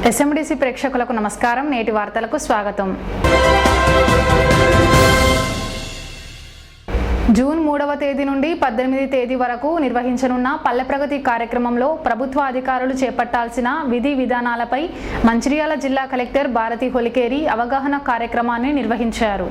ఎస్ఎండిసి ప్రేక్షకులకు నమస్కారం. నేటి వార్తలకు స్వాగతం. జూన్ 3వ తేదీ నుండి 18వ తేదీ వరకు నిర్వహించనున్న పల్లె ప్రగతి కార్యక్రమంలో ప్రభుత్వ అధికారులు చేపట్టాల్సిన విధి విధానాలపై మంచిర్యాల జిల్లా కలెక్టర్ భారతి హొలికేరి అవగాహన కార్యక్రమాన్ని నిర్వహించారు.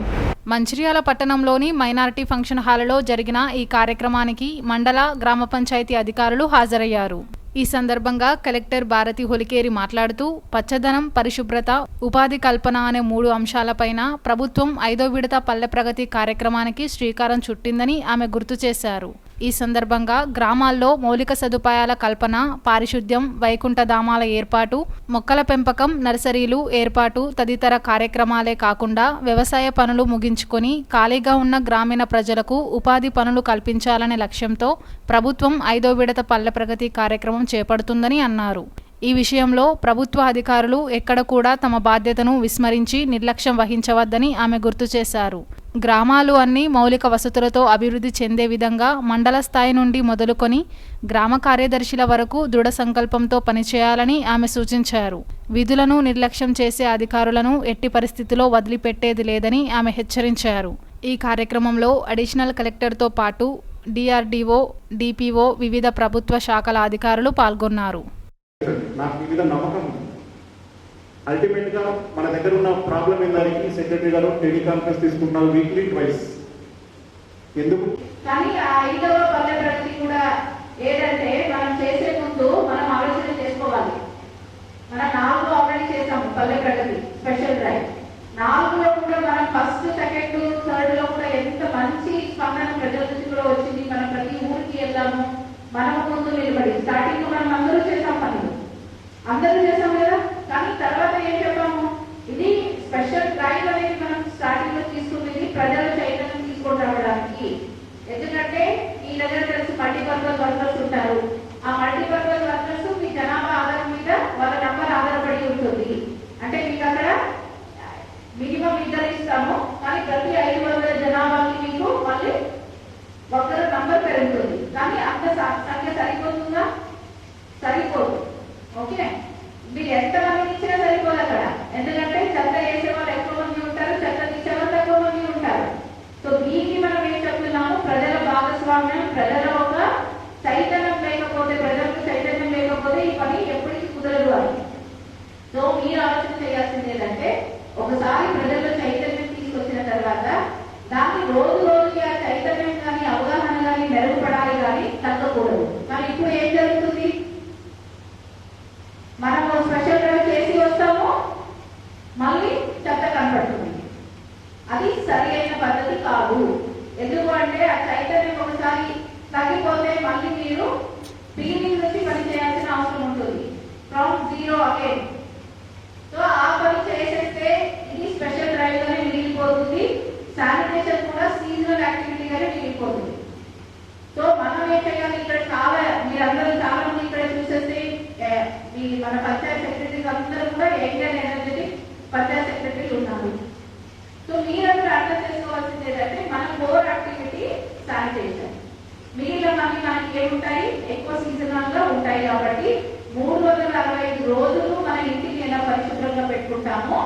మంచిర్యాల పట్టణంలోని మైనారిటీ ఫంక్షన్ హాలులో జరిగిన ఈ కార్యక్రమానికి మండల, గ్రామ పంచాయతీ అధికారులు హాజరయ్యారు. ఈ సందర్భంగా కలెక్టర్ భారతి హొలికేరి మాట్లాడుతూ పచ్చదనం, పరిశుభ్రత, ఉపాధి కల్పన అనే 3 అంశాలపైన ప్రభుత్వం 5వ విడత పల్లె ప్రగతి కార్యక్రమానికి శ్రీకారం చుట్టిందని ఆమె గుర్తు చేశారు. ఈ సందర్భంగా గ్రామాల్లో మౌలిక సదుపాయాల కల్పన, పారిశుద్ధ్యం, వైకుంఠధామాల ఏర్పాటు, మొక్కల పెంపకం, నర్సరీలు ఏర్పాటు తదితర కార్యక్రమాలే కాకుండా వ్యవసాయ పనులు ముగించుకొని ఖాళీగా ఉన్న గ్రామీణ ప్రజలకు ఉపాధి పనులు కల్పించాలనే లక్ష్యంతో ప్రభుత్వం 5వ విడత పల్లె ప్రగతి కార్యక్రమం చేపడుతుందని అన్నారు. ఈ విషయంలో ప్రభుత్వ అధికారులు ఎక్కడ కూడా తమ బాధ్యతను విస్మరించి నిర్లక్ష్యం వహించవద్దని ఆమె గుర్తు చేశారు. గ్రామాలు అన్ని మౌలిక వసతులతో అభివృద్ధి చెందే విధంగా మండల స్థాయి నుండి మొదలుకొని గ్రామ కార్యదర్శుల వరకు దృఢ సంకల్పంతో పనిచేయాలని ఆమె సూచించారు. విధులను నిర్లక్ష్యం చేసే అధికారులను ఎట్టి పరిస్థితిలో వదిలిపెట్టేది లేదని ఆమె హెచ్చరించారు. ఈ కార్యక్రమంలో అడిషనల్ కలెక్టర్తో పాటు డిఆర్డీఓ, డిపిఓ, వివిధ ప్రభుత్వ శాఖల అధికారులు పాల్గొన్నారు. నాకు మీ మీద నమ్మకం ఉంది. అల్టిమేట్గా మన దగ్గర ఉన్న ప్రాబ్లం ఏందానికి సెక్రటరీ గారు టెలికాన్ఫరెన్స్ తీసుకుంటున్నారు వీక్లీ ట్వైస్. ఎందుకు కానీ ఆ 5వ పల్లె ప్రగతి కూడా ఏదంటే మనం చేసే ముందు మనం ఆలోచన చేసుకోవాలి. మనం 4 ఆల్రెడీ చేసాము పల్లె ప్రగతి స్పెషల్ డ్రైవ్. 4లో కూడా మనం ఫస్ట్, సెకండ్, థర్డ్ లో కూడా ఎంత మంచి స్పందన ప్రజల నుంచి కూడా వచ్చింది. మనం ప్రతి ఊరికి వెళ్ళాము, మనం ముందు నిలబడి స్టార్టింగ్ మనం అందరూ చేసాం పనులు, అందరూ చేసాం కదా. కానీ తర్వాత ఏం చెప్పాము, ఇది స్పెషల్ డ్రైవ్ అనేది మనం స్టార్టింగ్ లో తీసుకునేది ప్రజల చైతన్యం తీసుకొని రావడానికి. ఎందుకంటే ఈ దగ్గర తెలిసి మల్టీపర్పస్ వర్కర్స్ ఉంటారు. ఆ మల్టీపర్పస్ వర్కర్స్ మీ జనాభా ఆధారం మీద వాళ్ళ నంబర్ ఆధారపడి ఉంటుంది. అంటే మీకు అక్కడ మినిమం 2 ఇస్తాము, కానీ ప్రతి 500 జనాభాకి మీకు మళ్ళీ ఒకరు నంబర్ పెరుగుతుంది. కానీ అంత సంఖ్య సరిపోతుందా? సరిపోదు. ఓకే, మీరు ఎంతమంది ఇచ్చినా సరిపోదు అక్కడ. ఎందుకంటే చెత్త వేసే వాళ్ళు ఎక్కువ మంది ఉంటారు, చెత్త తీసే వాళ్ళు ఎక్కువ మంది ఉంటారు. సో దీన్ని మనం ఏం చెప్తున్నాము, ప్రజల భాగస్వామ్యం, ప్రజల ఒక చైతన్యం లేకపోతే, ప్రజలకు చైతన్యం లేకపోతే ఈ పని ఎప్పటికీ కుదరదు అని. సో మీరు ఆలోచన చేయాల్సింది ఏంటంటే, ఒకసారి ప్రజల్లో చైతన్యం తీసుకొచ్చిన తర్వాత దాన్ని రోజు రోజుకి ఆ చైతన్యం కానీ అవగాహన కానీ మెరుగుపడాలి, కానీ తగ్గకూడదు. కానీ ఇప్పుడు ఏం జరుగుతుంది, మనము స్పెషల్ డ్రైవ్ చేసి వస్తాము, మళ్ళీ చెత్త కనపడుతుంది. అది సరి అయిన పద్ధతి కాదు. ఎందుకు అంటే ఆ చైతన్యం ఒకసారి తగ్గిపోతే మళ్ళీ మీరు బిగినింగ్ నుంచి పని చేయాల్సిన అవసరం ఉంటుంది. From zero again. సో ఆ పని చేసేస్తే ఇది స్పెషల్ డ్రైవ్ గానే మిగిలిపోతుంది. శానిటేషన్ కూడా సీజనల్ యాక్టివిటీ గానే మిగిలిపోతుంది. సో మనం ఏం చేయాలి, ఇక్కడ చాలా మీరందరూ చాలా మంది ఇక్కడ చూసేస్తే మన పంచాయత్ సెక్రటరీస్ అందరూ కూడా young and energetic Panchayat secretary ఉన్నారు. సో మీరందరూ అర్థం చేసుకోవాల్సింది ఏంటంటే, మన కోర్ యాక్టివిటీ శానిటేషన్. మిగిలిన మనకి ఏముంటాయి, ఎక్కువ సీజనల్ గా ఉంటాయి. కాబట్టి 365 రోజులు మన ఇంటిని ఎలా పరిశుభ్రంగా పెట్టుకుంటామో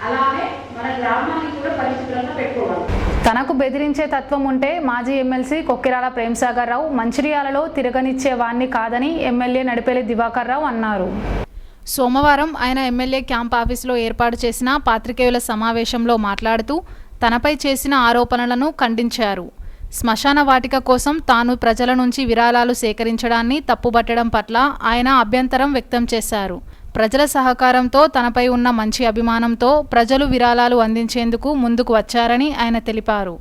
అలానే మన గ్రామాన్ని కూడా పరిశుభ్రంగా పెట్టుకోవాలి. తనకు బెదిరించే తత్వం ఉంటే మాజీ ఎమ్మెల్సీ కొక్కిరాల ప్రేమ్సాగర్ రావు మంచిర్యాలలో తిరగనిచ్చే వాణ్ణి కాదని ఎమ్మెల్యే నడిపేలి దివాకర్ రావు అన్నారు. సోమవారం ఆయన ఎమ్మెల్యే క్యాంప్ ఆఫీసులో ఏర్పాటు చేసిన పాత్రికేయుల సమావేశంలో మాట్లాడుతూ తనపై చేసిన ఆరోపణలను ఖండించారు. శ్మశాన వాటిక కోసం తాను ప్రజల నుంచి విరాళాలు సేకరించడాన్ని తప్పుబట్టడం పట్ల ఆయన అభ్యంతరం వ్యక్తం చేశారు. ప్రజల సహకారంతో తనపై ఉన్న మంచి అభిమానంతో ప్రజలు విరాళాలు అందించేందుకు ముందుకు వచ్చారని ఆయన తెలిపారు.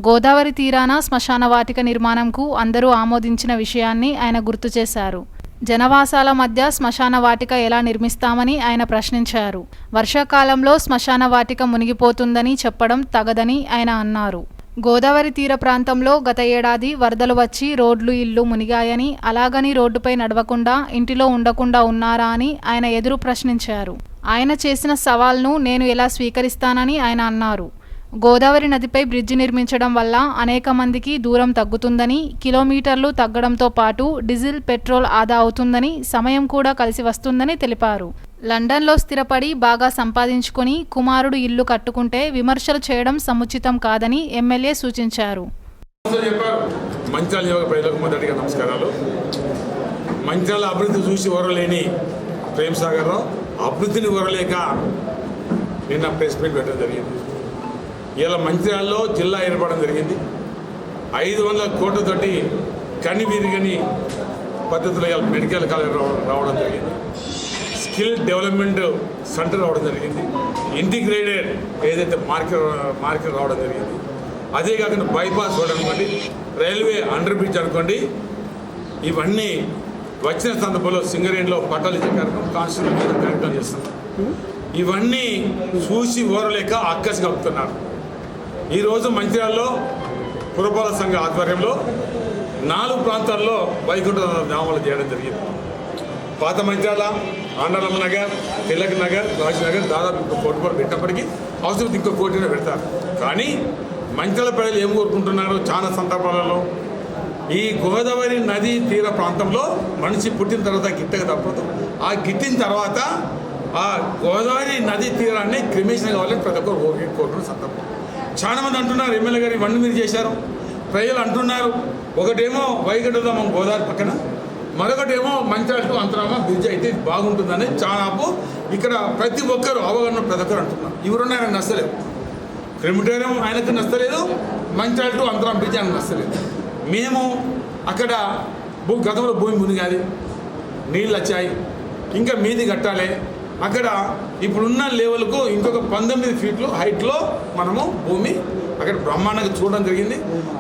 గోదావరి తీరాన శ్మశాన వాటిక నిర్మాణంకు అందరూ ఆమోదించిన విషయాన్ని ఆయన గుర్తు చేశారు. జనవాసాల మధ్య శ్మశాన వాటిక ఎలా నిర్మిస్తామని ఆయన ప్రశ్నించారు. వర్షాకాలంలో శ్మశాన వాటిక మునిగిపోతుందని చెప్పడం తగదని ఆయన అన్నారు. గోదావరి తీర ప్రాంతంలో గత ఏడాది వరదలు వచ్చి రోడ్లు, ఇళ్లు మునిగాయని, అలాగని రోడ్డుపై నడవకుండా ఇంటిలో ఉండకుండా ఉన్నారా అని ఆయన ఎదురు ప్రశ్నించారు. ఆయన చేసిన సవాల్ను నేను ఎలా స్వీకరిస్తానని ఆయన అన్నారు. గోదావరి నదిపై బ్రిడ్జి నిర్మించడం వల్ల అనేక మందికి దూరం తగ్గుతుందని, కిలోమీటర్లు తగ్గడంతో పాటు డీజిల్, పెట్రోల్ ఆదా అవుతుందని, సమయం కూడా కలిసి వస్తుందని తెలిపారు. లండన్లో స్థిరపడి బాగా సంపాదించుకొని కుమారుడు ఇల్లు కట్టుకుంటే విమర్శలు చేయడం సముచితం కాదని ఎమ్మెల్యే సూచించారు. చెప్పారు. మంచిర్యాల నియోజక ప్రజలకు మొదటిగా నమస్కారాలు. మంచిర్యాల అభివృద్ధి చూసి ఓరలేని ప్రేమ్ సాగర్ రావు అభివృద్ధిని ఓరలేక నిన్న ప్రెస్ మీట్ పెట్టడం జరిగింది. ఇలా మంచిర్యాలలో జిల్లా ఏర్పడడం జరిగింది. 500 కోట్లతోటి కని విరిగని పద్ధతిలో ఇలా మెడికల్ కాలేజ్ రావడం జరిగింది. స్కిల్ డెవలప్మెంట్ సెంటర్ రావడం జరిగింది. ఇంటిగ్రేటెడ్ ఏదైతే మార్కెట్ రావడం జరిగింది. అదే కాకుండా బైపాస్ రోడ్ అనుకోండి, రైల్వే అండర్ బ్రిడ్జ్ అనుకోండి, ఇవన్నీ వచ్చిన సందర్భంలో సింగరేణిలో పట్టాలు ఇచ్చే కార్యక్రమం చేస్తున్నారు. ఇవన్నీ చూసి ఓరలేక అక్కసి కలుపుతున్నారు. ఈరోజు మంచిర్యాలలో పురపాలక సంఘ ఆధ్వర్యంలో 4 ప్రాంతాల్లో వైకుంఠ ధామాలు చేయడం జరిగింది. పాత మంచిర్యాల, ఆండాలమ్మ నగర్, తిలక్ నగర్, రాజనగర్ దాదాపు 1 కోటి రూపాయలు పెట్టినప్పటికీ అవసరం ఇంకో 1 కోటినే పెడతారు. కానీ మంచిర్యాల ప్రజలు ఏం కోరుకుంటున్నారు? చాలా సందర్భాలలో ఈ గోదావరి నదీ తీర ప్రాంతంలో మనిషి పుట్టిన తర్వాత గిట్టక తప్పదు. ఆ గిట్టిన తర్వాత ఆ గోదావరి నదీ తీరాన్ని క్రిమేషన్ కావాలని ప్రతి ఒక్కరు కోరుకున్న సందర్భం. చాలామంది అంటున్నారు ఎమ్మెల్యే గారు ఇవన్నీ మీరు చేశారు. ప్రజలు అంటున్నారు ఒకటేమో వైకుంఠధామం గోదావరి పక్కన, మరొకటేమో మంచిర్యాల అంతరామ బ్రిడ్జ్ అయితే బాగుంటుందని చాలాపు ఇక్కడ ప్రతి ఒక్కరు అవగాహన ప్రతి ఒక్కరు అంటున్నారు. ఇవరున్న ఆయనకు నచ్చలేదు. క్రిమిటోరియం ఆయనకు నచ్చలేదు, మంచిర్యాల టు అంతరామ బ్రిడ్జ్ ఆయనకు నచ్చలేదు. మేము అక్కడ గతంలో భూమి మునిగాది, నీళ్ళు వచ్చాయి, ఇంకా మీది కట్టాలి. అక్కడ ఇప్పుడున్న లెవెల్కు ఇంకొక 19 ఫీట్లు హైట్లో మనము భూమి అక్కడ బ్రహ్మాండంగా చూడడం జరిగింది.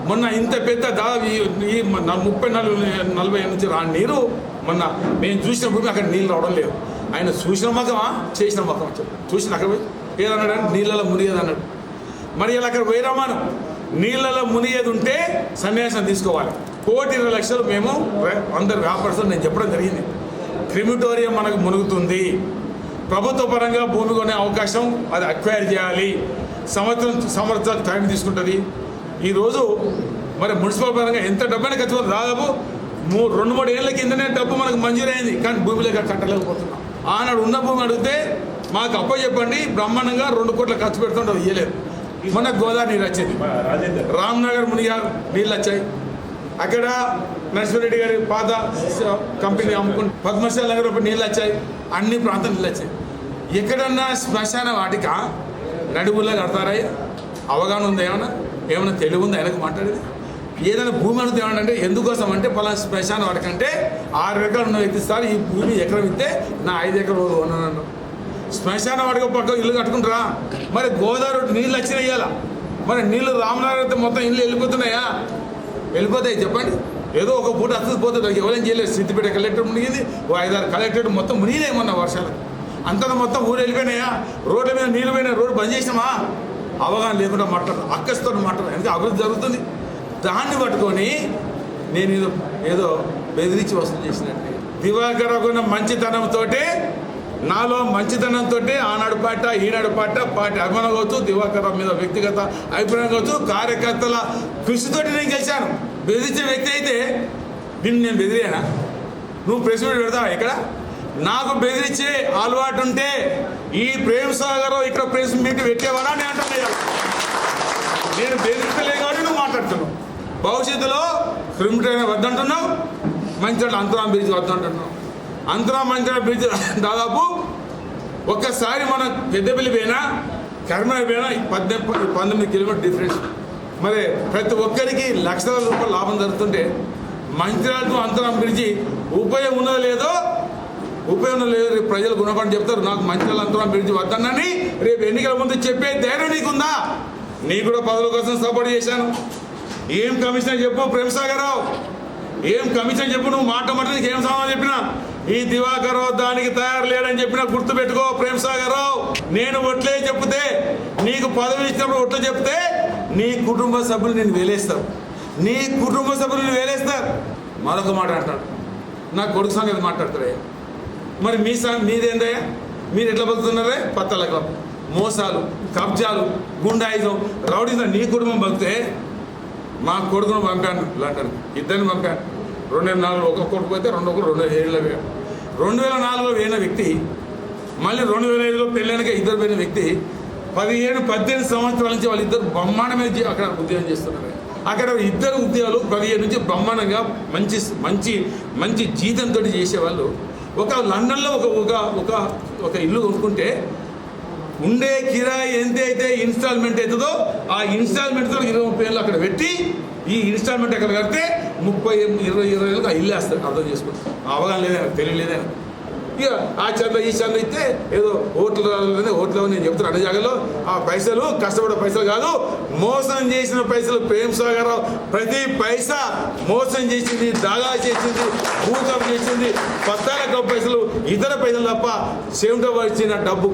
మొన్న ఇంత పెద్ద దాదాపు ఈ 30-40 నుంచి రాని నీరు మొన్న మేము చూసిన భూమి అక్కడ నీళ్ళు రావడం లేదు. ఆయన చూసిన మొక్కమా చేసిన మొక్కమా చెప్పారు. చూసిన అక్కడ పోయి ఏదన్నాడు అంటే నీళ్ళలో మునిగేది అన్నాడు. మరి ఇలా అక్కడ పోయిరామాను నీళ్ళలో మునిగేది ఉంటే సన్యాసం తీసుకోవాలి. 1,20 లక్షలు మేము అందరు వ్యాపారస్తులు నేను చెప్పడం జరిగింది. క్రిమిటోరియం మనకు మునుగుతుంది. ప్రభుత్వ పరంగా భూమి కొనే అవకాశం అది అక్వైర్ చేయాలి. సంవత్సరాలు టైం తీసుకుంటుంది. ఈరోజు మరి మున్సిపల్ పరంగా ఎంత డబ్బైనా ఖర్చు అవుతుంది. దాదాపు 2-3 ఏళ్ళ కిందనే డబ్బు మనకు మంజూరైంది. కానీ భూమిలో కట్టలేకపోతున్నాం. ఆనాడు ఉన్న భూమి అడిగితే మాకు అప్ప చెప్పండి బ్రహ్మాండంగా 2 కోట్ల ఖర్చు పెడుతుంటే ఇయ్యలేదు. మన గోదావరి నీరు వచ్చింది, రామ్నగర్ మునిగా నీళ్ళు వచ్చాయి. అక్కడ నరసింహారెడ్డి గారి పాత కంపెనీ అమ్ముకుంటే పద్మశాల నగర్ నీళ్ళు వచ్చాయి. అన్ని ప్రాంతాలు నీళ్ళు వచ్చాయి. ఎక్కడన్నా శ్మశాన వాటిక నడువుల్లో కడతారా? అవగాహన ఉందా? ఏమైనా తెలివి ఉందా ఆయనకు మాట్లాడేది? ఏదైనా భూమి అడుగుతా ఏమంటే ఎందుకోసం అంటే పలానా శ్మశాన వాటికంటే 6 ఎకరాలు ఉన్న వ్యక్తి సార్ ఈ భూమి ఎకరం ఇస్తే నా 5 ఎకరాలు ఉన్నాను. శ్మశాన వాటిక పక్క ఇల్లు కట్టుకుంటారా? మరి గోదావరి నీళ్ళు వచ్చినాయి ఇవాళ. మరి నీళ్ళు రామనగర్ మొత్తం ఇల్లు వెళ్ళిపోతున్నాయా? వెళ్ళిపోతాయి చెప్పండి. ఏదో ఒక పూట వస్తుంది పోతుంది. ఎవరేం చేయలేదు. సిద్దిపేట కలెక్టర్ మునిగింది, 5-6 కలెక్టరేట్ మొత్తం మునిగినాయేమన్నా వర్షాలు. అంతగా మొత్తం ఊరు వెళ్ళిపోయినాయా? రోడ్ల మీద నీళ్ళు పోయినా రోడ్డు బంద్ చేసినామా? అవగాహన లేకుండా మాట్లాడదు, అక్కస్తో మాట్లాడదు. ఎందుకంటే అభివృద్ధి జరుగుతుంది. దాన్ని పట్టుకొని నేను ఏదో బెదిరించి వసూలు చేసినట్టు దివాకర్ ఉన్న మంచితనంతో, నాలో మంచితనంతో ఆనాడు పాట ఈనాడు పాట అభిమానం కావచ్చు, దివాకర్ మీద వ్యక్తిగత అభిప్రాయం కావచ్చు, కార్యకర్తల కృషితోటి నేను గెలిచాను. బెదిరించే వ్యక్తి అయితే దీన్ని నేను బెదిరానా? నువ్వు ప్రెస్ మీట్ పెడతావా? ఇక్కడ నాకు బెదిరించే అలవాటు ఉంటే ఈ ప్రేమ్ సాగర్ ఇక్కడ ప్రెస్ మీట్ పెట్టేవాడా నేను అంటున్నా. నేను బెదిరించలే కాబట్టి నువ్వు మాట్లాడుతున్నావు. భవిష్యత్తులో క్రిమిటోరియం వద్దంటున్నావు, మంచిర్యాల అంతరామ బ్రిడ్జ్ వద్దంటున్నావు. అంతరామ మంచిర్యాల బ్రిడ్జ్ దాదాపు ఒక్కసారి మన పెద్దపల్లి పోయినా కర్మూర్ పోయినా 19 కిలోమీటర్ డిఫరెన్స్. మరి ప్రతి ఒక్కరికి లక్షల రూపాయల లాభం జరుగుతుంటే మంచిర్యాలకు అంతరామ బ్రిడ్జి ఉపయోగం ఉన్నదో లేదో రేపు ప్రజలు గుణపడి చెప్తారు. నాకు మంచిర్యాల అంతరామ బ్రిడ్జి వద్దన్నని రేపు ఎన్నికల ముందు చెప్పే ధైర్యం నీకుందా? నీకు కూడా పదవుల కోసం సపోర్ట్ చేశాను. ఏం కమిషనర్ చెప్పు ప్రేమ్ సాగర్ రావు, ఏం కమిషన్ చెప్పు. నువ్వు మాట నీకు ఏం సమాధానం చెప్పినా ఈ దివాకర్ రావు దానికి తయారు లేడని చెప్పినా గుర్తుపెట్టుకో ప్రేమ్ సాగర్ రావు. నేను ఒట్లే చెప్తే నీకు పదవి ఇచ్చినప్పుడు ఒట్లు చెప్తే నీ కుటుంబ సభ్యులు నేను వేలేస్తారు. నీ కుటుంబ సభ్యులు నేను వేలేస్తారు. మరొక మాట అంటాడు, నా కొడుకు సంగతి మాట్లాడతాడే. మరి మీదేందయ్యా? మీరు ఎట్లా బతుకుతున్నారే? పత్తలకు మోసాలు, కబ్జాలు, గుండాయిజం, రౌడీజం. నీ కుటుంబం బతికితే మా కొడుకును పంపాను లండన్, ఇద్దరిని పంపాను. 2004 ఒక కొడుకు అయితే 2 2007 2004 పోయిన వ్యక్తి మళ్ళీ 2005లో పెళ్ళైనక ఇద్దరు పోయిన వ్యక్తి 17-18 సంవత్సరాల నుంచి వాళ్ళిద్దరు బ్రహ్మాండమైన అక్కడ ఉద్యోగం చేస్తున్నారు. అక్కడ ఇద్దరు ఉద్యోగాలు 17 నుంచి బ్రహ్మాండంగా మంచి మంచి మంచి జీతంతో చేసేవాళ్ళు. ఒక లండన్లో ఒక ఇల్లు కొనుక్కుంటే ఉండే కిరాయి ఎంతైతే ఇన్స్టాల్మెంట్ అవుతుందో ఆ ఇన్స్టాల్మెంట్తో 20-30 ఏళ్ళు అక్కడ పెట్టి ఈ ఇన్స్టాల్మెంట్ అక్కడ కడితే 30-20 ఏళ్ళకి ఆ ఇల్లు వేస్తారు. అర్థం చేసుకోండి. అవగాహన లేదా, తెలియలేదా? ఇక ఆ చంద ఈ చంద ఇస్తే ఏదో ఓట్లు నేను చెప్తాను అన్ని జాగాలో ఆ పైసలు కష్టపడే పైసలు కాదు, మోసం చేసిన పైసలు. ప్రేమ్ సాగర్ రావు ప్రతి పైసా మోసం చేసింది, దాగా చేసింది, భూతం చేసింది. పత్తాల పైసలు ఇతర పైసలు తప్ప చెవిట వచ్చిన డబ్బు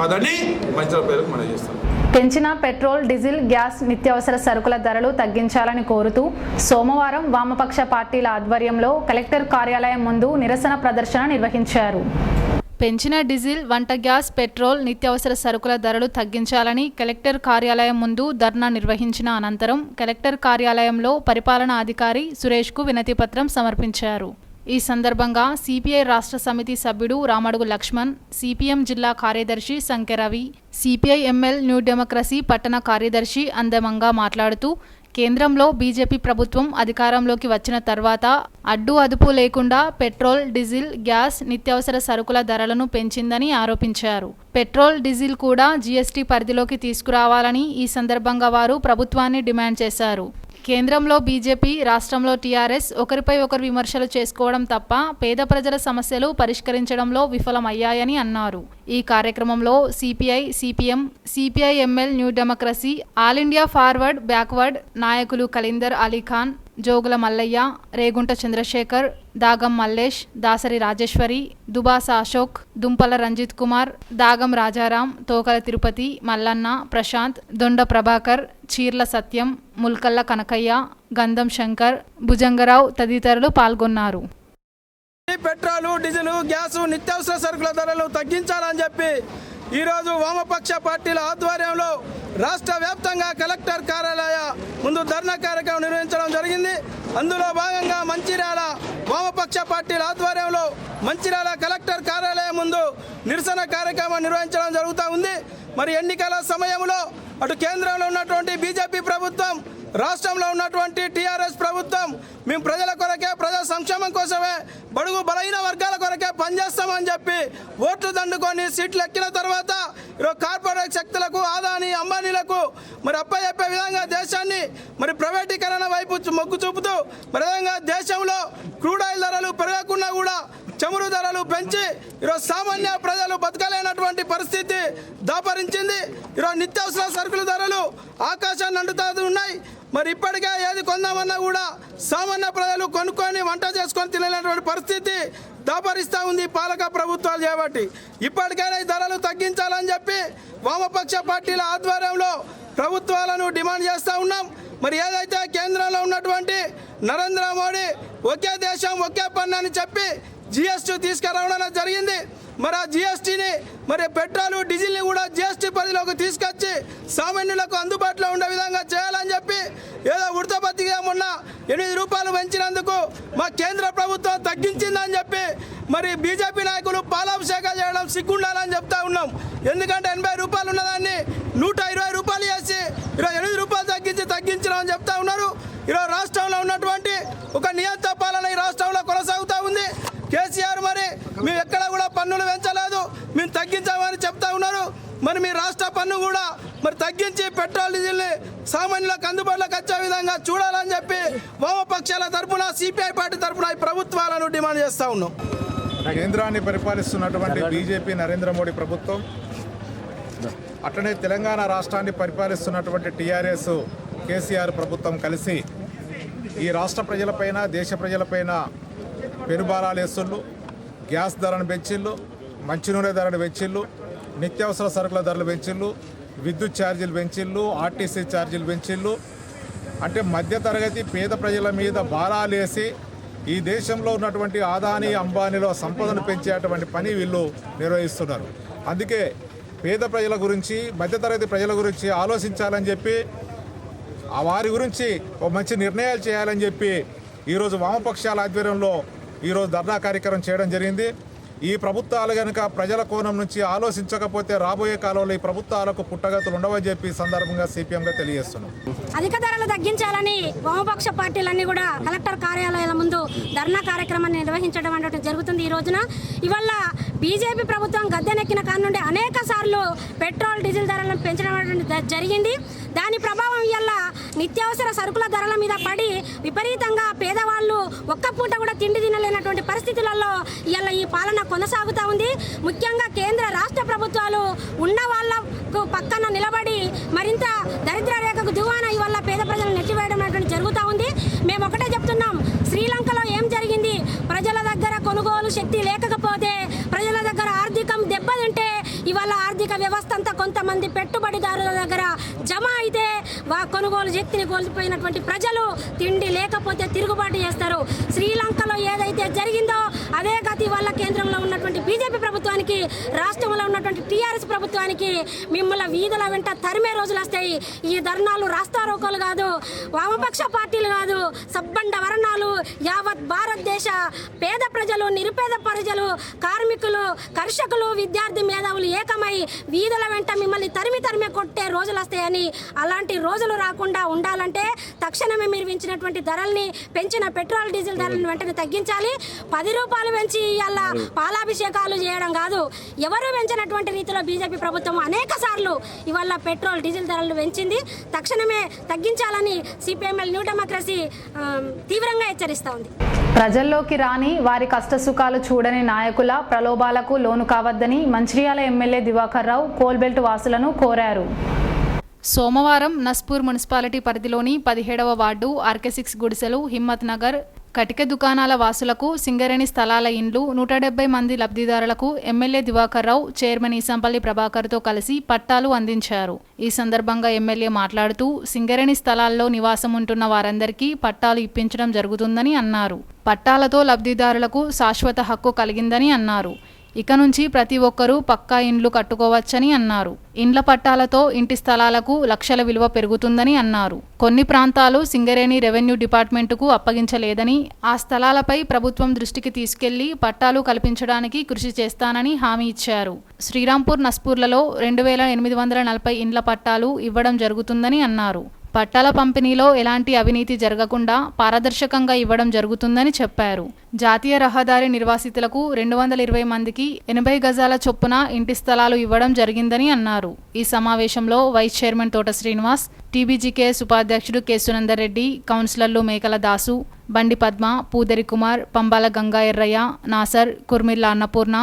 కాదని మంచి పేరుకు మనం చేస్తాం. పెంచిన పెట్రోల్, డీజిల్, గ్యాస్, నిత్యావసర సరుకుల ధరలు తగ్గించాలని కోరుతూ సోమవారం వామపక్ష పార్టీల ఆధ్వర్యంలో కలెక్టర్ కార్యాలయం ముందు నిరసన ప్రదర్శన నిర్వహించారు. పెంచిన డీజిల్, వంట గ్యాస్, పెట్రోల్, నిత్యావసర సరుకుల ధరలు తగ్గించాలని కలెక్టర్ కార్యాలయం ముందు ధర్నా నిర్వహించిన అనంతరం కలెక్టర్ కార్యాలయంలో పరిపాలనా అధికారి సురేష్కు వినతిపత్రం సమర్పించారు. ఈ సందర్భంగా సిపిఐ రాష్ట్ర సమితి సభ్యుడు రామడుగు లక్ష్మణ్, సిపిఎం జిల్లా కార్యదర్శి సంఖ్యరవి, సిపిఐ ఎంఎల్ న్యూ డెమోక్రసీ పట్టణ కార్యదర్శి అందమంగా మాట్లాడుతూ కేంద్రంలో బీజేపీ ప్రభుత్వం అధికారంలోకి వచ్చిన తర్వాత అడ్డు అదుపు లేకుండా పెట్రోల్, డీజిల్, గ్యాస్, నిత్యావసర సరుకుల ధరలను పెంచిందని ఆరోపించారు. పెట్రోల్, డీజిల్ కూడా జీఎస్టీ పరిధిలోకి తీసుకురావాలని ఈ సందర్భంగా వారు ప్రభుత్వాన్ని డిమాండ్ చేశారు. కేంద్రంలో బీజేపీ, రాష్ట్రంలో టీఆర్ఎస్ ఒకరిపై ఒకరు విమర్శలు చేసుకోవడం తప్ప పేద ప్రజల సమస్యలు పరిష్కరించడంలో విఫలమయ్యాయని అన్నారు. ఈ కార్యక్రమంలో CPI, CPM, CPI ML new democracy, all India forward backward నాయకులు కలీందర్ అలీఖాన్, జోగుల మల్లయ్య, రేగుంట చంద్రశేఖర్, దాగం మల్లేష్, దాసరి రాజేశ్వరి, దుబాస అశోక్, దుంపల రంజిత్ కుమార్, దాగం రాజారాం, తోకల తిరుపతి, మల్లన్న, ప్రశాంత్, దొండ ప్రభాకర్, చీర్ల సత్యం, ముల్కల్ల కనకయ్య, గంధం శంకర్, భుజంగరావు తదితరులు పాల్గొన్నారు. పెట్రోలు, డీజిల్, గ్యాసు, నిత్యావసర సరుకుల ధరలు తగ్గించాలని చెప్పి ఈరోజు వామపక్ష పార్టీల ఆధ్వర్యంలో రాష్ట్ర వ్యాప్తంగా కలెక్టర్ కార్యాలయ ముందు ధర్నా కార్యక్రమం నిర్వహించడం జరిగింది. అందులో భాగంగా మంచిర్యాల వామపక్ష పార్టీల ఆధ్వర్యంలో మంచిర్యాల కలెక్టర్ కార్యాలయం ముందు నిరసన కార్యక్రమం నిర్వహించడం జరుగుతూ ఉంది. మరి ఎన్నికల సమయంలో అటు కేంద్రంలో ఉన్నటువంటి బీజేపీ ప్రభుత్వం, రాష్ట్రంలో ఉన్నటువంటి టీఆర్ఎస్ ప్రభుత్వం మేము ప్రజల కొరకే, ప్రజా సంక్షేమం కోసమే, బడుగు బలహీన వర్గాల కొరకే పనిచేస్తామని చెప్పి ఓట్లు దండుకొని సీట్లు ఎక్కిన తర్వాత ఈరోజు కార్పొరేట్ శక్తులకు, ఆదాని అంబానీలకు మరి అప్పచెప్పే విధంగా దేశాన్ని మరి ప్రైవేటీకరణ వైపు మొగ్గు చూపుతూ మరి విధంగా దేశంలో క్రూడ్ ఆయిల్ ధరలు పెరగకుండా కూడా చమురు ధరలు పెంచి ఈరోజు సామాన్య ప్రజలు బతకలేనటువంటి పరిస్థితి దాపరించింది. ఈరోజు నిత్యావసర సరుకుల ధరలు ఆకాశాన్ని అంటుతా ఉన్నాయి. మరి ఇప్పటికే ఏది కొందామన్నా కూడా సామాన్య ప్రజలు కొనుక్కొని వంట చేసుకొని తినలేనటువంటి పరిస్థితి దాపరిస్తూ ఉంది పాలక ప్రభుత్వాలు చేయబట్టి. ఇప్పటికైనా ఈ ధరలు తగ్గించాలని చెప్పి వామపక్ష పార్టీల ఆధ్వర్యంలో ప్రభుత్వాలను డిమాండ్ చేస్తూ ఉన్నాం. మరి ఏదైతే కేంద్రంలో ఉన్నటువంటి నరేంద్ర మోడీ ఒకే దేశం ఒకే పన్ను అని చెప్పి జిఎస్టీ తీసుకురావడం జరిగింది. మరి ఆ జిఎస్టీని మరి పెట్రోల్, డీజిల్ని కూడా జిఎస్టీ పరిధిలోకి తీసుకొచ్చి సామాన్యులకు అందుబాటులో ఉండే విధంగా చేయాలని చెప్పి ఏదో ఉడతబత్తిగా మొన్న 8 రూపాయలు పెంచినందుకు మా కేంద్ర ప్రభుత్వం తగ్గించిందని చెప్పి మరి బీజేపీ నాయకులు పాలాభిషేకాలు చేయడం సిగ్గుండాలని చెప్తా ఉన్నాం. ఎందుకంటే 80 రూపాయలు ఉన్నదాన్ని 120 రూపాయలు చేసి 8 రూపాయలు తగ్గించడం అని చెప్తా ఉన్నారు. ఈరోజు రాష్ట్రంలో ఉన్నటువంటి ఒక నియంత్ర పాలన ఈ రాష్ట్రంలో కొనసాగుతూ ఉంది. కేసీఆర్ మరి మేము ఎక్కడ కూడా పన్నులు పెంచలేదు, మేము తగ్గించామని చెప్తా ఉన్నారు. మరి మీ రాష్ట్ర పన్ను కూడా మరి తగ్గించి పెట్రోల్, డీజిల్ని సామాన్యులకు అందుబాటులోకి వచ్చే విధంగా చూడాలని చెప్పి వామపక్షాల తరఫున, సిపిఐ పార్టీ తరఫున ఈ ప్రభుత్వాలను డిమాండ్ చేస్తూ ఉన్నాం. కేంద్రాన్ని పరిపాలిస్తున్నటువంటి బీజేపీ నరేంద్ర మోడీ ప్రభుత్వం, అట్లనే తెలంగాణ రాష్ట్రాన్ని పరిపాలిస్తున్నటువంటి టీఆర్ఎస్ కేసీఆర్ ప్రభుత్వం కలిసి ఈ రాష్ట్ర ప్రజలపైన, దేశ ప్రజలపైన పెనుభారాలు వేస్తుళ్ళు. గ్యాస్ ధరను పెంచిళ్ళు, మంచినూనె ధరను పెంచిళ్ళు, నిత్యావసర సరుకుల ధరలు పెంచిళ్ళు, విద్యుత్ ఛార్జీలు పెంచిళ్ళు, ఆర్టీసీ ఛార్జీలు పెంచిళ్ళు. అంటే మధ్యతరగతి పేద ప్రజల మీద భారాలు వేసి ఈ దేశంలో ఉన్నటువంటి ఆదాని అంబానీలో సంపదను పెంచేటువంటి పని వీళ్ళు నిర్వహిస్తున్నారు. అందుకే పేద ప్రజల గురించి, మధ్యతరగతి ప్రజల గురించి ఆలోచించాలని చెప్పి, వారి గురించి ఒక మంచి నిర్ణయాలు చేయాలని చెప్పి ఈరోజు వామపక్షాల ఆధ్వర్యంలో ఈరోజు ధర్నా కార్యక్రమం చేయడం జరిగింది. ఈ ప్రభుత్వాలు కనుక ప్రజల కోణం నుంచి ఆలోచించకపోతే రాబోయే కాలంలో ఈ ప్రభుత్వాలకు పుట్టగతులు ఉండవని చెప్పి సందర్భంగా సిపిఎంగా తెలియజేస్తున్నాం. అధిక ధరలు తగ్గించాలని వామపక్ష పార్టీలన్నీ కూడా కలెక్టర్ కార్యాలయాల ముందు ధర్నా కార్యక్రమాన్ని నిర్వహించడం అనేది జరుగుతుంది. ఈ రోజున ఇవాళ బీజేపీ ప్రభుత్వం గద్దెనెక్కిన కాడ నుండి అనేక సార్లు పెట్రోల్ డీజిల్ ధరలను పెంచడం జరిగింది. దాని ప్రభావం ఇవాళ నిత్యావసర సరుకుల ధరల మీద పడి విపరీతంగా పేదవాళ్ళు ఒక్క పూట కూడా తిండి తినలేనటువంటి పరిస్థితులలో ఇవాళ ఈ పాలన కొనసాగుతూ ఉంది. ముఖ్యంగా కేంద్ర రాష్ట్ర ప్రభుత్వాలు ఉన్న వాళ్ళకు పక్కన నిలబడి మరింత దరిద్ర రేఖకు దిగువన ఇవాళ పేద ప్రజలను నెట్టివేయడం అనేటువంటి జరుగుతూ ఉంది. మేము ఒకటే చెప్తున్నాం, శ్రీలంకలో ఏం జరిగింది? ప్రజల దగ్గర కొనుగోలు శక్తి లేకపోతే, ప్రజల దగ్గర ఆర్థికం దెబ్బతింటే ఇవాళ ఆర్థిక వ్యవస్థ అంతా కొంతమంది పెట్టుబడిదారుల దగ్గర జమ అయితే కొనుగోలు శక్తిని కోల్పోయినటువంటి ప్రజలు తిండి లేకపోతే తిరుగుబాటు చేస్తారు. శ్రీలంకలో ఏదైతే జరిగిందో అదే గతి వల్ల కేంద్రంలో ఉన్నటువంటి బీజేపీ ప్రభుత్వానికి, రాష్ట్రంలో ఉన్నటువంటి టీఆర్ఎస్ ప్రభుత్వానికి మిమ్మల్ని వీధుల వెంట తరిమే రోజులు వస్తాయి. ఈ ధర్నాలు రాస్తారోకోలు కాదు, వామపక్ష పార్టీలు కాదు, సబ్బండ వర్ణాలు, యావత్ భారతదేశ పేద ప్రజలు, నిరుపేద ప్రజలు, కార్మికులు, కర్షకులు, విద్యార్థి మేధావులు ఏకమై వీధుల వెంట మిమ్మల్ని తరిమే కొట్టే రోజులు వస్తాయని, అలాంటి రోజులు రాకుండా ఉండాలంటే తక్షణమే మీరు పెంచినటువంటి ధరల్ని, పెంచిన పెట్రోల్ డీజిల్ ధరలను వెంటనే తగ్గించాలి. 10 రూపాయలు పెంచి ఇవాళ పాలాభిషేకాలు చేయడం కాదు. ఎవరు పెంచినటువంటి రీతిలో బీజేపీ ప్రభుత్వం అనేక సార్లు ఇవాళ పెట్రోల్ డీజిల్ ధరలు పెంచింది. తక్షణమే తగ్గించాలని సిపిఎంఎల్ న్యూ డెమోక్రసీ తీవ్రంగా హెచ్చరిస్తూ ఉంది. ప్రజల్లోకి రాని, వారి కష్టసుఖాలు చూడని నాయకుల ప్రలోభాలకు లోను కావద్దని మంచిర్యాల ఎమ్మెల్యే దివాకర్ రావు కోల్బెల్ట్ వాసులను కోరారు. సోమవారం నస్పూర్ మున్సిపాలిటీ పరిధిలోని 17వ వార్డు ఆర్కే6 గుడిసెలు, హిమ్మత్ నగర్, కటిక దుకాణాల వాసులకు సింగరేణి స్థలాల ఇండ్లు 170 మంది లబ్ధిదారులకు ఎమ్మెల్యే దివాకర్ రావు చైర్మన్ ఈసంపల్లి ప్రభాకర్తో కలిసి పట్టాలు అందించారు. ఈ సందర్భంగా ఎమ్మెల్యే మాట్లాడుతూ సింగరేణి స్థలాల్లో నివాసం ఉంటున్న వారందరికీ పట్టాలు ఇప్పించడం జరుగుతుందని అన్నారు. పట్టాలతో లబ్ధిదారులకు శాశ్వత హక్కు కలిగిందని అన్నారు. ఇక నుంచి ప్రతి ఒక్కరూ పక్కా ఇండ్లు కట్టుకోవచ్చని అన్నారు. ఇండ్ల పట్టాలతో ఇంటి స్థలాలకు లక్షల విలువ పెరుగుతుందని అన్నారు. కొన్ని ప్రాంతాలు సింగరేణి రెవెన్యూ డిపార్ట్మెంటుకు అప్పగించలేదని, ఆ స్థలాలపై ప్రభుత్వం దృష్టికి తీసుకెళ్లి పట్టాలు కల్పించడానికి కృషి చేస్తానని హామీ ఇచ్చారు. శ్రీరాంపూర్, నస్పూర్లలో 2840 ఇండ్ల పట్టాలు ఇవ్వడం జరుగుతుందని అన్నారు. పట్టాల పంపిణీలో ఎలాంటి అవినీతి జరగకుండా పారదర్శకంగా ఇవ్వడం జరుగుతుందని చెప్పారు. జాతీయ రహదారి నిర్వాసితులకు 220 మందికి 80 గజాల చొప్పున ఇంటి స్థలాలు ఇవ్వడం జరిగిందని అన్నారు. ఈ సమావేశంలో వైస్ చైర్మన్ తోట శ్రీనివాస్, టీబీజీకేఎస్ ఉపాధ్యక్షుడు కె సునందర్ రెడ్డి, కౌన్సిలర్లు మేకల దాసు, బండి పద్మ, పూదరి కుమార్, పంబాల గంగా ఎర్రయ్య, నాసర్, కుర్మిల్ల అన్నపూర్ణ,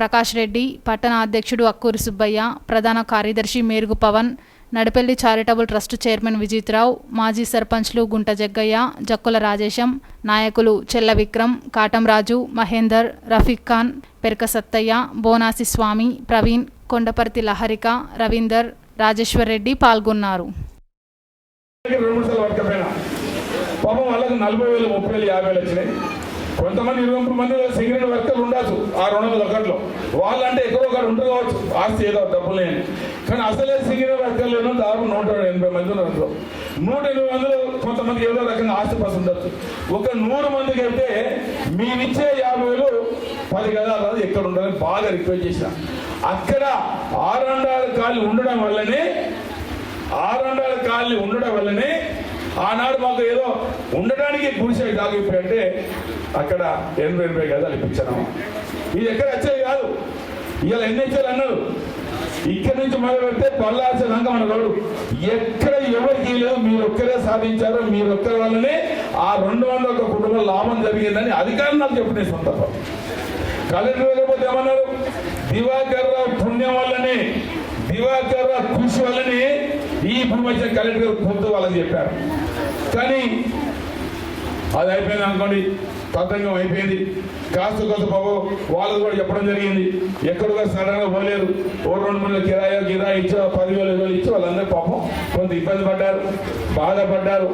ప్రకాష్ రెడ్డి, పట్టణ అధ్యక్షుడు అక్కూరి సుబ్బయ్య, ప్రధాన కార్యదర్శి Merugu Pavan, Nadipelli charitable trust chairman Vijith Rao, మాజీ సర్పంచ్లు గుంట జగ్గయ్య, జక్కుల రాజేశం, నాయకులు చెల్ల విక్రమ్, కాటం రాజు, మహేందర్, రఫీక్ ఖాన్, పెరక సత్తయ్య, బోనాసి స్వామి, ప్రవీణ్, కొండపర్తి లహరిక, రవీందర్, రాజేశ్వర్ రెడ్డి పాల్గొన్నారు. పాపం వాళ్ళకి 40,000, 30,000, 50,000 వచ్చినాయి. కొంతమంది 20 మంది సింగరేణి వర్కర్లు ఉండొచ్చు ఆ 201లో. వాళ్ళంటే ఎక్కడో ఒకటి ఉంటారు కావచ్చు, ఆస్తి ఏదో డబ్బులు లేని. కానీ అసలే సింగరేణి వర్కర్లు దాదాపు 180 మంది ఉన్నారు. 180 మందిలో కొంతమంది ఏదో రకంగా ఆస్తి పసి ఉండొచ్చు. ఒక 100 మందికి అయితే మేమిచ్చే 50,000 10 గదాలు ఎక్కడ ఉండాలని బాగా రిక్వెస్ట్ చేసిన. అక్కడ ఆరండాల ఖాళీ ఉండడం వల్లనే ఆనాడు మాకు ఏదో ఉండడానికి గుడిసె దాగిపోయింటే అక్కడ 80 గదాలు ఇప్పించాము. ఇది ఎక్కడ వచ్చేది కాదు. ఇవాళ ఎన్హెచ్ఎల్ అన్నారు, ఇక్కడి నుంచి మొదలు పెడితే పల్లాల్సినాక మన రోడ్డు ఎక్కడ ఎవరికి లేదు, మీరు ఒక్కరే సాధించారు, మీరు ఒక్కరి వల్లనే ఆ 201 కుటుంబం లాభం జరిగిందని అధికారులు నాకు చెప్పిన సందర్భం. కలెక్టర్ లేకపోతే ఏమన్నారు, దివాకర్ రావు పుణ్యం వల్లనే, దివాకర్ రావు కృషి వల్లనే ఈ భూమి వచ్చిన కలెక్టర్ పొద్దు వాళ్ళకి చెప్పారు. కానీ అది అయిపోయింది అనుకోండి, తతంగం అయిపోయింది. కాస్త పాపం వాళ్ళకు కూడా చెప్పడం జరిగింది. ఎక్కడుగా సడన్గా పోలేరు. 2 మంది కిరాయి ఇచ్చా 10,000, 20,000 ఇచ్చి వాళ్ళందరూ పాపం కొంత ఇబ్బంది పడ్డారు, బాధపడ్డారు.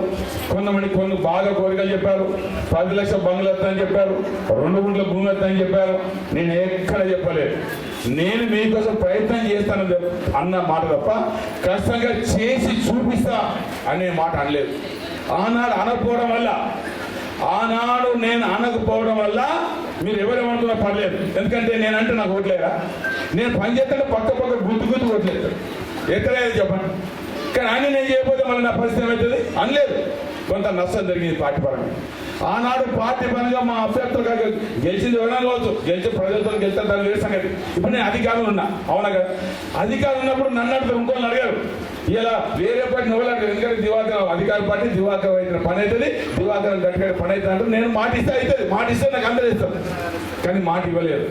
కొన్ని బాగా కోరికలు చెప్పారు. 10 లక్షల బంగ్లా వస్తాయని చెప్పారు, 2 గుంట్ల భూమి వస్తాయని చెప్పారు. నేను ఎక్కడ చెప్పలేదు. నేను మీకోసం ప్రయత్నం చేస్తాను అన్న మాట తప్ప కష్టంగా చేసి చూపిస్తా అనే మాట అనలేదు. ఆనాడు అనకపోవడం వల్ల ఆనాడు నేను అనకపోవడం వల్ల మీరు ఎవరేమనుకున్నా పర్లేదు, ఎందుకంటే నేనంటే నాకు ఓట్లేరా? నేను పని చేస్తాను పక్క గుర్తు ఓట్లేదు, ఎక్కడైనా చెప్పండి. కానీ అన్ని నేను చేయకపోతే మళ్ళీ నా పరిస్థితి ఏమవుతుంది? అనలేదు, కొంత నష్టం జరిగింది పార్టీ పరంగా. ఆనాడు పార్టీ పరంగా మా అభ్యర్థులుగా గెలిచింది ఎవరైనా కావచ్చు, గెలిచి ప్రజలతో గెలిస్తే దాని వేరే సంగతి. ఇప్పుడు నేను అధికారులు ఉన్నా, అవునా కదా? అధికారులు ఉన్నప్పుడు నన్ను అడుగుతారు, ఇంకోళ్ళు అడిగారు. ఇలా వేరే పార్టీ నువ్వు ఎందుకంటే దివాకర్ అధికార పార్టీ దివాకర్ అయితే పని అవుతుంది, దివాకర్ గట్టిగా పని అవుతుంది అంటే నేను మాట ఇస్తే అవుతుంది, మాట ఇస్తే నాకు అందరూ ఇస్తాను. కానీ మాట ఇవ్వలేదు.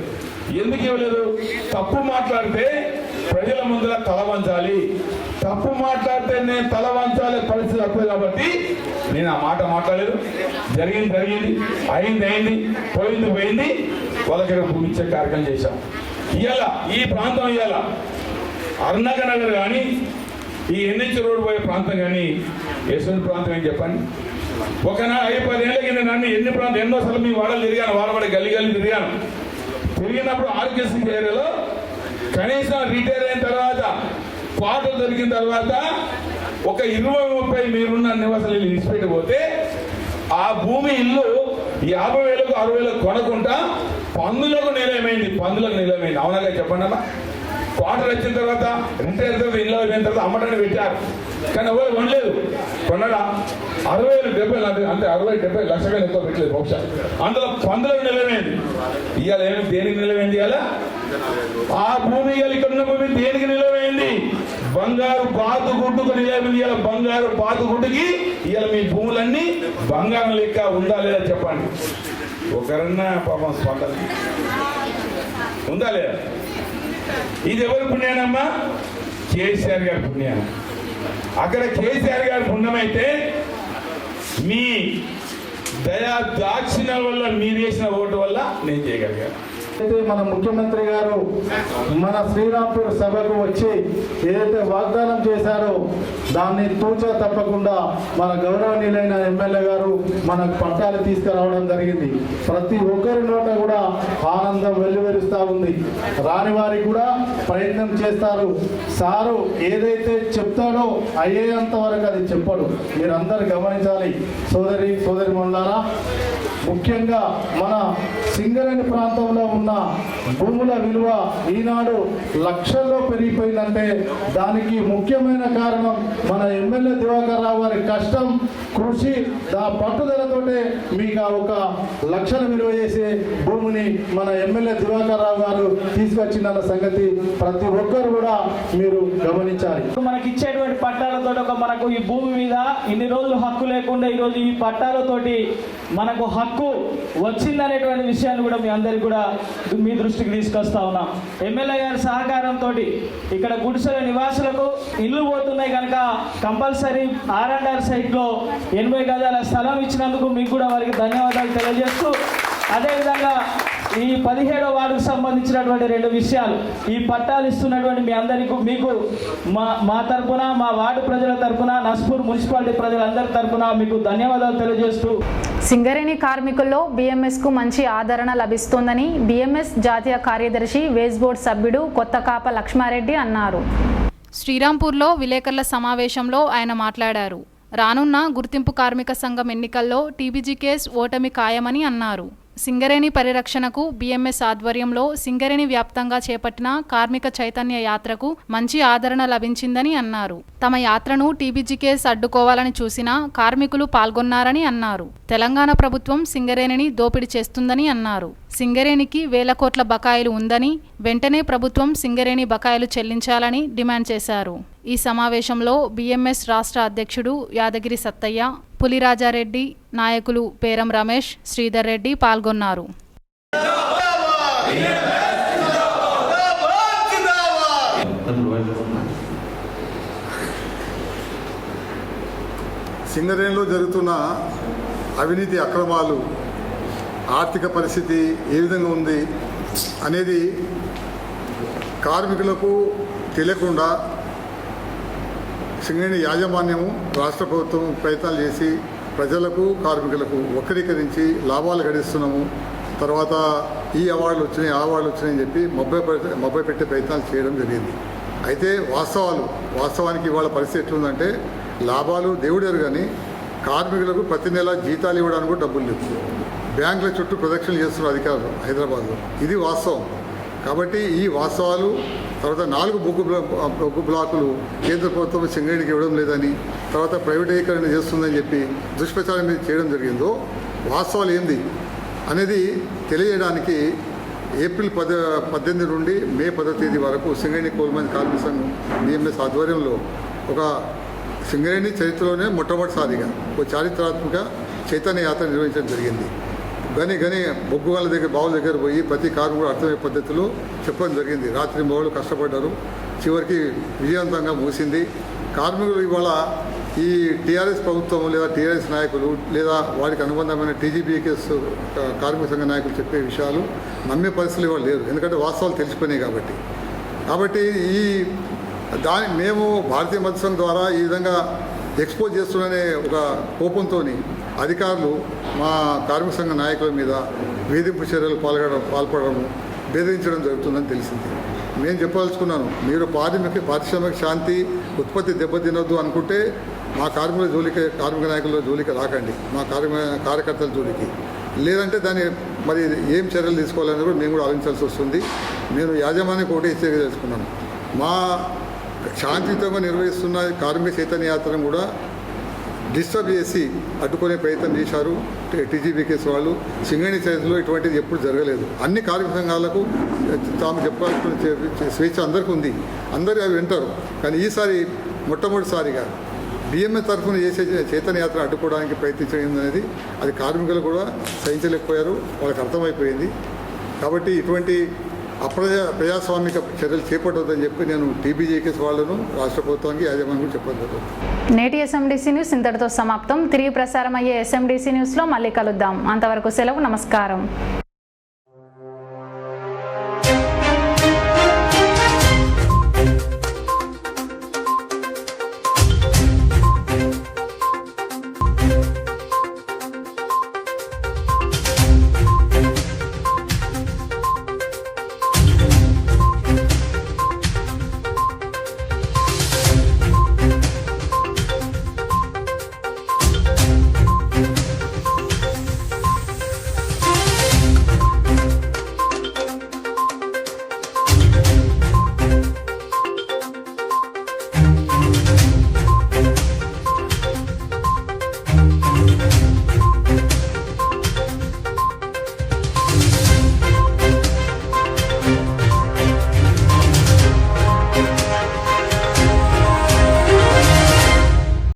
ఎందుకు ఇవ్వలేదు? తప్పు మాట్లాడితే ప్రజల ముందర తల వంచాలి, తప్పు మాట్లాడితే నేను తల వంచాలి పరిస్థితి తప్పదు కాబట్టి నేను ఆ మాట మాట్లాడలేదు. జరిగింది అయింది, పోయింది. వాళ్ళకి భూమి ఇచ్చే కార్యక్రమం చేశాం. ఇవాళ ఈ ప్రాంతం ఇవాళ అరుణాక నగర్ కానీ ఈ NH రోడ్ పోయే ప్రాంతం కానీ యశ్వంత్ ప్రాంతం ఏం చెప్పండి. ఒకనాడు 5-10 ఏళ్ళ కింద నన్ను ఎన్నోసార్లు మీ వాడలు తిరిగాను, వాడబడి గల్లి తిరిగినప్పుడు ఆరోగ్యశ్రీ ఏరియాలో కనీసం రిటైర్ అయిన తర్వాత క్వార్టర్ దొరికిన తర్వాత ఒక 20-30 మీరున్న నివాసాలు ఇచ్చిపెట్టిపోతే ఆ భూమి ఇల్లు 50,000కు 60,000కు కొనకుండా పందులకు నిలయమైంది. అవునగా చెప్పండి అమ్మా. క్వార్టర్ వచ్చిన తర్వాత రిటైర్ తర్వాత ఇల్లు అయిన తర్వాత అమ్మటానికి పెట్టారు, కానీ ఎవరు కొనలేదు. కొన్నారా? 60,000-70,000 అంటే 60-70 లక్షలు ఎక్కువ పెట్టలేదు బహుశా. అందులో పందులకు నిలయమైంది. ఇవాళ ఏమి దేనికి నిలవైంది? ఇవాళ ఆ భూమి ఇవాళ ఇక్కడ ఉన్న భూమి దేనికి నిలవైంది? బంగారు బాతుగుడ్డుకు నిలవైంది. ఇవాళ బంగారు బాతుగుడ్డుకి ఇవాళ మీ భూములన్నీ బంగారం లెక్క ఉందా లేదా చెప్పండి. ఒకరన్నా పాపం స్పందన ఉందా లేదా? ఇది ఎవరి పుణ్యానమ్మా? కేసీఆర్ గారి పుణ్యానం. అక్కడ కేసీఆర్ గారి పుణ్యమైతే మీ దయా దాక్షిణ్యం వల్ల మీరు వేసిన ఓటు వల్ల నేను చేయగలిగాను. అయితే మన ముఖ్యమంత్రి గారు మన శ్రీరాంపూర్ సభకు వచ్చి ఏదైతే వాగ్దానం చేశారో దాన్ని తూచా తప్పకుండా మన గౌరవనీయులైన ఎమ్మెల్యే గారు మనకు పట్టాలు తీసుకురావడం జరిగింది. ప్రతి ఒక్కరి నోట కూడా ఆనందం వెల్లువెరుస్తూ ఉంది. రాని వారికి కూడా ప్రయత్నం చేస్తారు. సారు ఏదైతే చెప్తాడో అయ్యేంత వరకు అది చెప్పడు. మీరందరూ గమనించాలి. సోదరి మండలారా, ముఖ్యంగా మన సింగరేణి ప్రాంతంలో ఉన్న భూముల విలువ ఈనాడు లక్షల్లో పెరిగిపోయిందంటే దానికి ముఖ్యమైన కారణం మన ఎమ్మెల్యే దివాకర్ రావు గారి కష్టం, కృషి, పట్టుదలతోటే మీకు ఒక లక్షల విలువ చేసే భూమిని మన ఎమ్మెల్యే దివాకర్ రావు గారు తీసుకొచ్చిందన్న సంగతి ప్రతి ఒక్కరు కూడా మీరు గమనించాలి. మనకి ఇచ్చేటువంటి పట్టాలతో మనకు ఈ భూమి మీద ఇన్ని రోజులు హక్కు లేకుండా ఈరోజు ఈ పట్టాలతోటి మనకు హక్కు వచ్చిందనేటువంటి విషయాన్ని కూడా మీ అందరికీ కూడా మీ దృష్టికి తీసుకొస్తా ఉన్నాం. ఎమ్మెల్యే గారి సహకారంతో ఇక్కడ గుడిసెల నివాసులకు ఇల్లు పోతున్నాయి కనుక కంపల్సరీ R&R సైట్లో 80 గజాల స్థలం ఇచ్చినందుకు మీకు కూడా వారికి ధన్యవాదాలు తెలియజేస్తూ, అదేవిధంగా ఈ 17వ వార్డుకు సంబంధించినటువంటి 2 విషయాలు, ఈ పట్టాలు ఇస్తున్నటువంటి మీ అందరికీ మీకు మా తరఫున, మా వార్డు ప్రజల తరఫున, నస్పూర్ మున్సిపాలిటీ ప్రజలందరి తరఫున మీకు ధన్యవాదాలు తెలియజేస్తూ, సింగరేణి కార్మికుల్లో BMSకు మంచి ఆదరణ లభిస్తోందని BMS జాతీయ కార్యదర్శి వేజ్ బోర్డు సభ్యుడు కొత్తకాప లక్ష్మారెడ్డి అన్నారు. శ్రీరాంపూర్లో విలేకరుల సమావేశంలో ఆయన మాట్లాడారు. రానున్న గుర్తింపు కార్మిక సంఘం ఎన్నికల్లో TBGKS ఓటమి ఖాయమని అన్నారు. సింగరేణి పరిరక్షణకు BMS ఆధ్వర్యంలో సింగరేణి వ్యాప్తంగా చేపట్టిన కార్మిక చైతన్య యాత్రకు మంచి ఆదరణ లభించిందని అన్నారు. తమ యాత్రను TBGKS అడ్డుకోవాలని చూసినా కార్మికులు పాల్గొన్నారని అన్నారు. తెలంగాణ ప్రభుత్వం సింగరేణిని దోపిడీ చేస్తుందని అన్నారు. సింగరేణికి వేల కోట్ల బకాయిలు ఉందని, వెంటనే ప్రభుత్వం సింగరేణి బకాయిలు చెల్లించాలని డిమాండ్ చేశారు. ఈ సమావేశంలో BMS రాష్ట్ర అధ్యక్షుడు యాదగిరి సత్తయ్య, పులిరాజారెడ్డి, నాయకులు పేరం రమేష్, శ్రీధర్ రెడ్డి పాల్గొన్నారు. సింగరేణిలో జరుగుతున్న అవినీతి అక్రమాలు, ఆర్థిక పరిస్థితి ఏ విధంగా ఉంది అనేది కార్మికులకు తెలియకుండా సింగరేణి యాజమాన్యము, రాష్ట్ర ప్రభుత్వం ప్రయత్నాలు చేసి ప్రజలకు, కార్మికులకు వక్రీకరించి లాభాలు గడిస్తున్నాము, తర్వాత ఈ అవార్డులు వచ్చినాయి, ఆ అవార్డులు వచ్చినాయని చెప్పి మభ్య పెట్టే ప్రయత్నాలు చేయడం జరిగింది. అయితే వాస్తవానికి ఇవాళ పరిస్థితి ఎట్లుందంటే లాభాలు దేవుడేరు కానీ కార్మికులకు ప్రతి నెల జీతాలు ఇవ్వడానికి కూడా డబ్బులు లేవు. బ్యాంకుల చుట్టూ ప్రదక్షిణలు చేస్తున్నారు అధికారులు హైదరాబాద్లో. ఇది వాస్తవం. కాబట్టి ఈ వాస్తవాలు తర్వాత 4 బొగ్గు బ్లాకులు కేంద్ర ప్రభుత్వం సింగరేణికి ఇవ్వడం లేదని, తర్వాత ప్రైవేటీకరణ చేస్తుందని చెప్పి దుష్ప్రచారం మీద చేయడం జరిగిందో వాస్తవాలు ఏంది అనేది తెలియజేయడానికి ఏప్రిల్ 18 నుండి మే 10వ తేదీ వరకు సింగరేణి కోల్ మైన్స్ కార్మిక సంఘం BMS ఆధ్వర్యంలో ఒక సింగరేణి చరిత్రలోనే మొట్టమొదటిసారిగా ఒక చారిత్రాత్మక చైతన్య యాత్ర నిర్వహించడం జరిగింది. గని బొగ్గు వాళ్ళ దగ్గర బావుల దగ్గర పోయి ప్రతి కార్మికుడు అర్థమయ్యే పద్ధతిలో చెప్పడం జరిగింది. రాత్రి మొదలు కష్టపడ్డారు, చివరికి విజయవంతంగా ముగిసింది. కార్మికులు ఇవాళ ఈ టీఆర్ఎస్ ప్రభుత్వం లేదా టీఆర్ఎస్ నాయకులు లేదా వారికి అనుబంధమైన TGBKS కార్మిక సంఘ నాయకులు చెప్పే విషయాలు నమ్మే పరిస్థితులు ఇవాళ లేరు. ఎందుకంటే వాస్తవాలు తెలిసిపోయినాయి కాబట్టి మేము భారతీయ మత్స్య సంఘం ద్వారా ఈ విధంగా ఎక్స్పోజ్ చేస్తున్ననే ఒక కోపంతో అధికారులు మా కార్మిక సంఘ నాయకుల మీద వేధింపు చర్యలు పాల్పడడం బెదిరించడం జరుగుతుందని తెలిసింది. నేను చెప్పదలుచుకున్నాను, మీరు పారిశ్రామిక శాంతి ఉత్పత్తి దెబ్బతినొద్దు అనుకుంటే మా కార్మిక నాయకుల జోలికి రాకండి, మా కార్యకర్తల జోలికి. లేదంటే దాన్ని మరి ఏం చర్యలు తీసుకోవాలని కూడా మేము కూడా ఆలోచించాల్సి వస్తుంది. నేను యాజమాన్యానికి ఒకటే తెలుసుకున్నాను, మా శాంతియుతంగా నిర్వహిస్తున్న కార్మిక చైతన్య యాత్రను కూడా డిస్టర్బ్ చేసి అడ్డుకునే ప్రయత్నం చేశారు TGBKS వాళ్ళు. సింగరేణి చరిత్రలో ఇటువంటిది ఎప్పుడు జరగలేదు. అన్ని కార్మిక సంఘాలకు తాము చెప్పాల్సిన స్వేచ్ఛ అందరికీ ఉంది, అందరూ అవి వింటారు. కానీ ఈసారి మొట్టమొదటిసారిగా BMS తరఫున చేసే చైతన్య యాత్ర అడ్డుకోవడానికి ప్రయత్నించడం అనేది అది కార్మికులు కూడా సహించలేకపోయారు, వాళ్ళకి అర్థమైపోయింది. కాబట్టి ఇటువంటి ప్రజాస్వామిక చర్యలు చేపట్టవద్దని చెప్పి నేను TBJKS వాళ్ళను రాష్ట్ర ప్రభుత్వానికి యాజమాన్యం చెప్పలేదు. నేటి SMDC న్యూస్ ఇంతటితో సమాప్తం. తిరిగి ప్రసారం అయ్యే SMDC న్యూస్లో మళ్ళీ కలుద్దాం. అంతవరకు సెలవు. నమస్కారం.